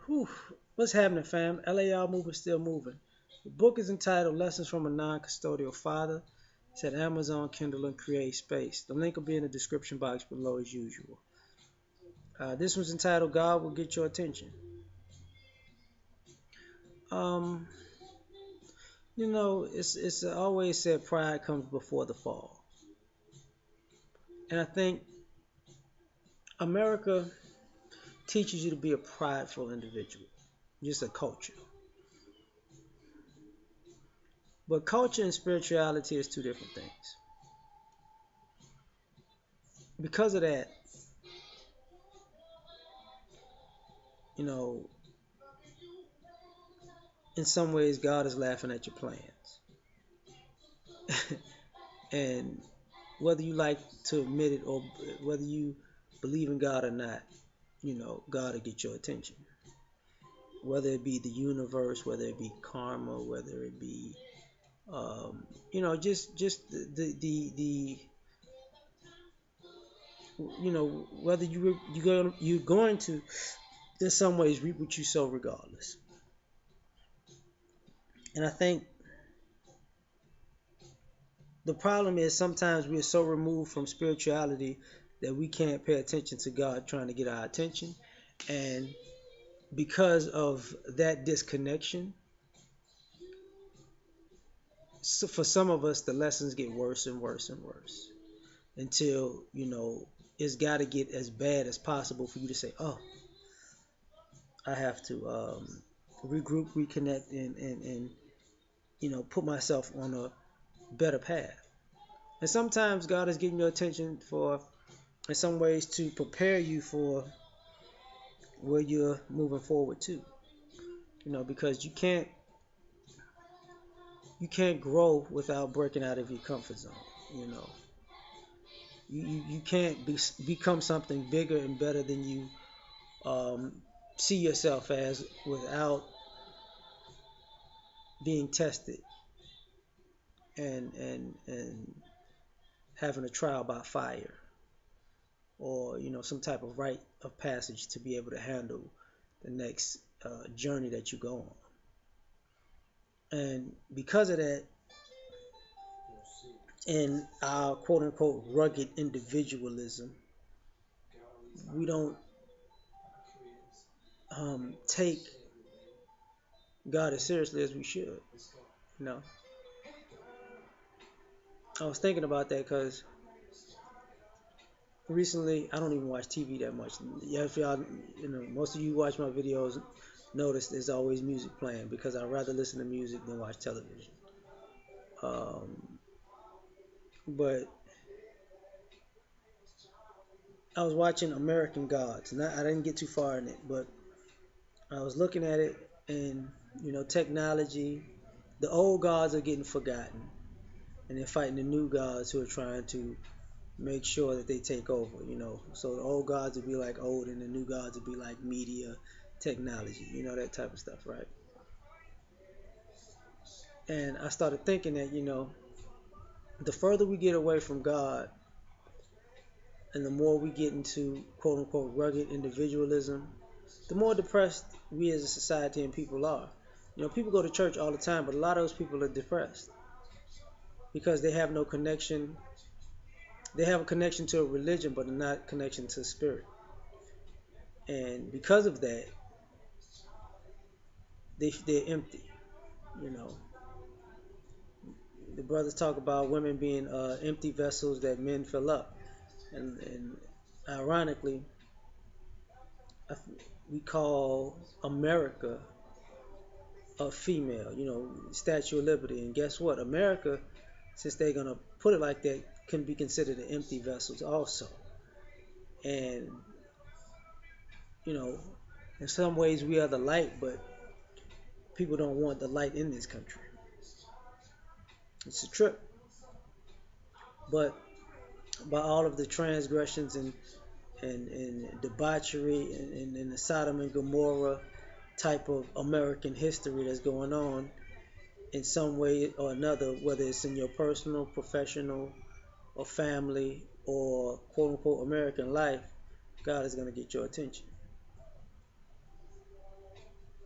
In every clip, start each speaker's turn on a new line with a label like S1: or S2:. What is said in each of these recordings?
S1: Whew. What's happening, fam? L.A.R movement still moving. The book is entitled Lessons from a Non-Custodial Father. It's at Amazon, Kindle, and Create Space. The link will be in the description box below as usual. This one's entitled God Will Get Your Attention. Um, it's always said pride comes before the fall. And I think America teaches you to be a prideful individual, just a culture. But culture and spirituality is two different things. Because of that, you know, in some ways, God is laughing at your plans. And whether you like to admit it or whether you believe in God or not, God will get your attention. Whether it be the universe, whether it be karma, whether it be, just whether you're going to, in some ways, reap what you sow regardless. And I think the problem is sometimes we're so removed from spirituality that we can't pay attention to God trying to get our attention. And because of that disconnection, so for some of us, the lessons get worse and worse and worse until, it's got to get as bad as possible for you to say, oh, I have to regroup, reconnect, and put myself on a better path. And sometimes God is getting your attention for, in some ways, to prepare you for where you're moving forward to. Because you can't grow without breaking out of your comfort zone. You know, you can't become something bigger and better than you um, see yourself as without being tested and having a trial by fire or some type of rite of passage to be able to handle the next journey that you go on. And because of that, in our quote unquote rugged individualism, we don't take God as seriously as we should. You know, I was thinking about that because recently I don't even watch TV that much. Yeah, if y'all, most of you watch my videos, notice there's always music playing because I'd rather listen to music than watch television. Um, but I was watching American Gods, and I didn't get too far in it, but I was looking at it, and technology, the old gods are getting forgotten, and they're fighting the new gods who are trying to make sure that they take over. So the old gods would be like old, and the new gods would be like media, technology, that type of stuff, right? And I started thinking that the further we get away from God, and the more we get into quote unquote rugged individualism, the more depressed we as a society and people are. People go to church all the time, but a lot of those people are depressed because they have no connection. They have a connection to a religion, but not a connection to spirit. And because of that, they're empty. You know, the brothers talk about women being empty vessels that men fill up, and ironically, we call America a female. Statue of Liberty, and guess what? America, since they're gonna put it like that, can be considered an empty vessel also. And you know, in some ways we are the light, but people don't want the light in this country. It's a trip. But by all of the transgressions and debauchery and the Sodom and Gomorrah type of American history that's going on in some way or another, whether it's in your personal, professional, or family, or quote unquote American life, God is going to get your attention.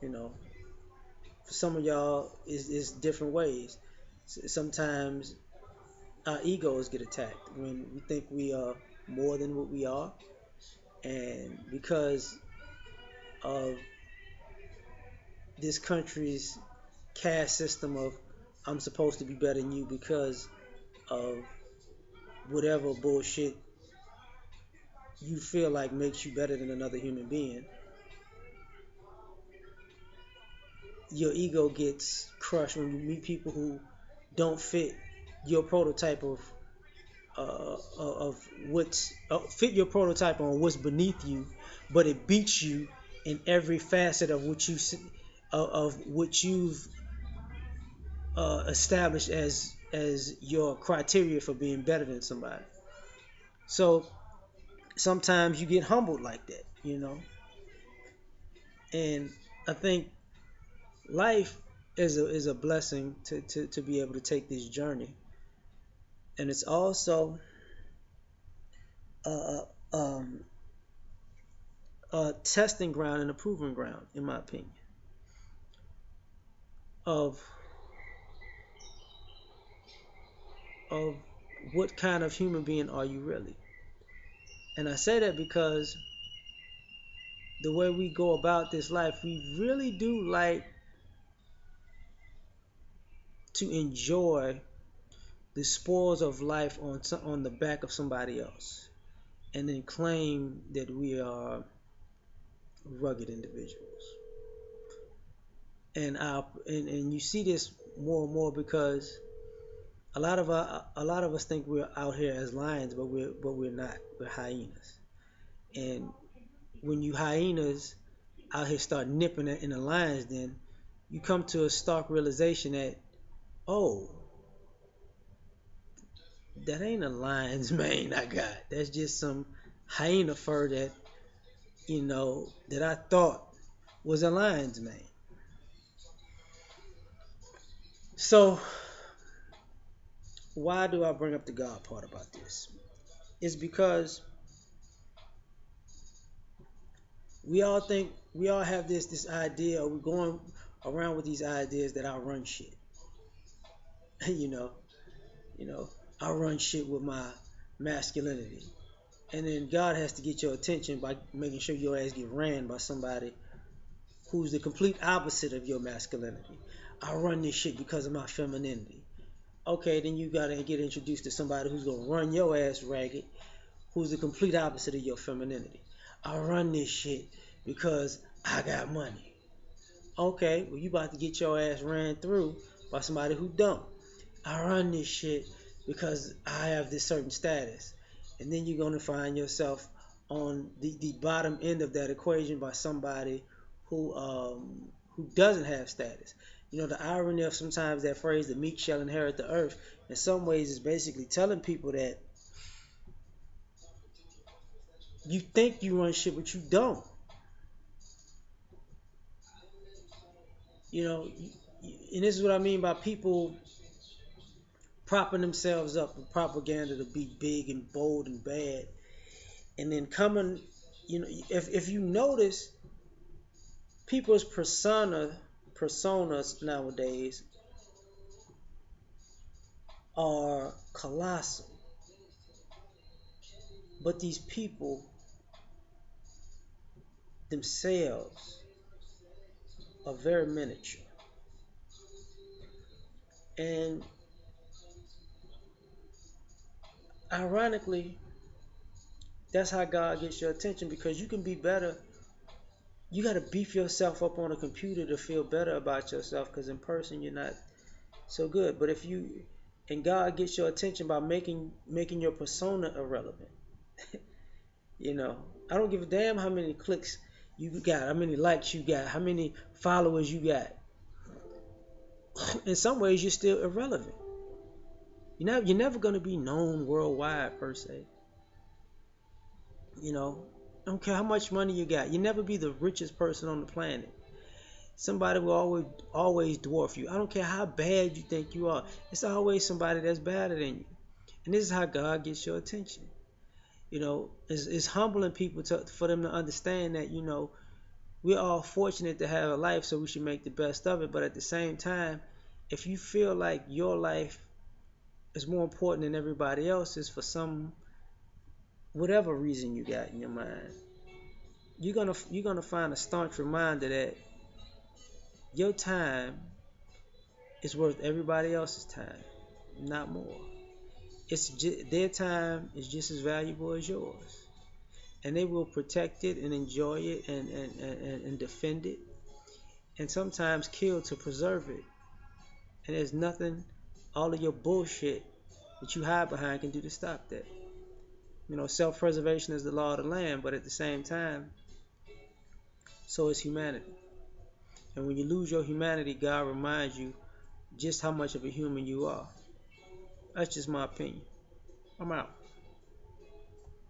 S1: You know, for some of y'all, is different ways. Sometimes our egos get attacked when we think we are more than what we are, and because of this country's caste system of I'm supposed to be better than you because of whatever bullshit you feel like makes you better than another human being, your ego gets crushed when you meet people who don't fit your prototype of what's fit your prototype on what's beneath you, but it beats you in every facet of what of what you've established as your criteria for being better than somebody. So sometimes you get humbled like that, you know. And I think life is a blessing to be able to take this journey, and it's also a, um, a testing ground and a proving ground, in my opinion, of of what kind of human being are you really. And I say that because the way we go about this life, we really do like to enjoy the spoils of life on the back of somebody else, and then claim that we are rugged individuals. And you see this more and more because a lot of us think we're out here as lions, but we're not. We're hyenas. And when you hyenas out here start nipping in the lion's den, you come to a stark realization that, oh, that ain't a lion's mane I got. That's just some hyena fur that I thought was a lion's mane. So why do I bring up the God part about this? It's because we all have this idea, or we're going around with these ideas that I run shit. you know, you know, I run shit with my masculinity. And then God has to get your attention by making sure your ass get ran by somebody who's the complete opposite of your masculinity. I run this shit because of my femininity. Okay, then you gotta get introduced to somebody who's gonna run your ass ragged, who's the complete opposite of your femininity. I run this shit because I got money. Okay, well you about to get your ass ran through by somebody who don't. I run this shit because I have this certain status. And then you're gonna find yourself on the bottom end of that equation by somebody who doesn't have status. You know, the irony of sometimes that phrase, the meek shall inherit the earth, in some ways is basically telling people that you think you run shit, but you don't. You know, and this is what I mean by people propping themselves up with propaganda to be big and bold and bad, and then coming, if you notice, people's personas nowadays are colossal, but these people themselves are very miniature. And ironically, that's how God gets your attention, because you can be better. You got to beef yourself up on a computer to feel better about yourself, because in person you're not so good. But if you and God gets your attention by making your persona irrelevant. You know, I don't give a damn how many clicks you got, how many likes you got, how many followers you got. In some ways, you're still irrelevant. You're never going to be known worldwide per se. You know, I don't care how much money you got. You never be the richest person on the planet. Somebody will always dwarf you. I don't care how bad you think you are. It's always somebody that's better than you. And this is how God gets your attention. You know, it's humbling people for them to understand that, we're all fortunate to have a life, so we should make the best of it. But at the same time, if you feel like your life is more important than everybody else's for some whatever reason you got in your mind, you're gonna find a staunch reminder that your time is worth everybody else's time, not more. Their time is just as valuable as yours, and they will protect it and enjoy it and defend it, and sometimes kill to preserve it. And there's nothing all of your bullshit that you hide behind can do to stop that. Self-preservation is the law of the land, but at the same time, so is humanity. And when you lose your humanity, God reminds you just how much of a human you are. That's just my opinion. I'm out.